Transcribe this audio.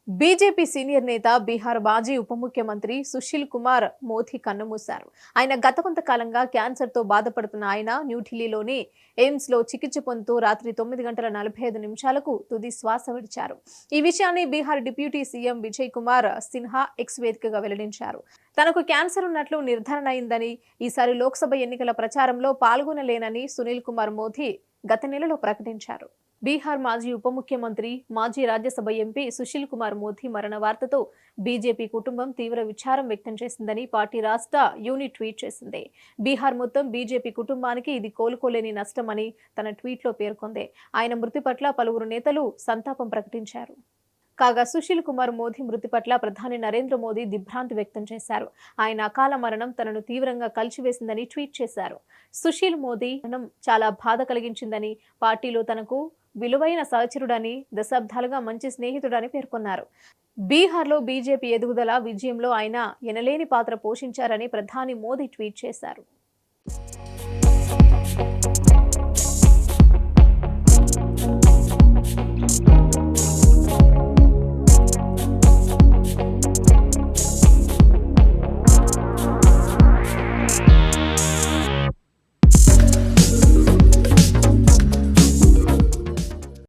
BJP senior నేత బీహార్ మాజీ ఉప ముఖ్యమంత్రి సుశీల్ కుమార్ మోదీ కన్నుమూశారు. ఆయన గత కొంతకాలంగా క్యాన్సర్తో బాధపడుతున్న ఆయన న్యూఢిల్లీలోని ఎయిమ్స్ లో చికిత్స పొందుతూ రాత్రి 9:45 తుది శ్వాస విడిచారు. ఈ విషయాన్ని Bihar deputy CM Vijay Kumar Sinha X వేదికగా వెల్లడించారు. తనకు క్యాన్సర్ ఉన్నట్లు నిర్ధారణ అయిందని, ఈసారి లోక్సభ ఎన్నికల ప్రచారంలో పాల్గొనలేనని సునీల్ కుమార్ మోదీ గత నెలలో ప్రకటించారు. బీహార్ మాజీ ఉప ముఖ్యమంత్రి, మాజీ రాజ్యసభ ఎంపీ సుశీల్ కుమార్ మోదీ మరణ వార్తతో బీజేపీ కుటుంబం తీవ్ర విచారం వ్యక్తం చేసిందని పార్టీ రాష్ట్ర యూనిట్ ట్వీట్ చేసింది. బీహార్ మొత్తం బీజేపీ కుటుంబానికి ఇది కోలుకోలేని నష్టమని తన ట్వీట్లో పేర్కొంది. ఆయన మృతి పట్ల పలువురు నేతలు సంతాపం ప్రకటించారు. కాగా సుశీల్ కుమార్ మోదీ మృతి పట్ల ప్రధాని నరేంద్ర మోదీ దిగ్భ్రాంతి వ్యక్తం చేశారు. ఆయన అకాల మరణం తనను తీవ్రంగా కలిచివేసిందని ట్వీట్ చేశారు. సుశీల్ మోదీ మరణం చాలా బాధ కలిగించిందని, పార్టీలో తనకు విలువైన సహచరుడని, దశాబ్దాలుగా మంచి స్నేహితుడని పేర్కొన్నారు. బీహార్లో బీజేపీ ఎదుగుదల, విజయంలో ఆయన ఎనలేని పాత్ర పోషించారని ప్రధాని మోదీ ట్వీట్ చేశారు.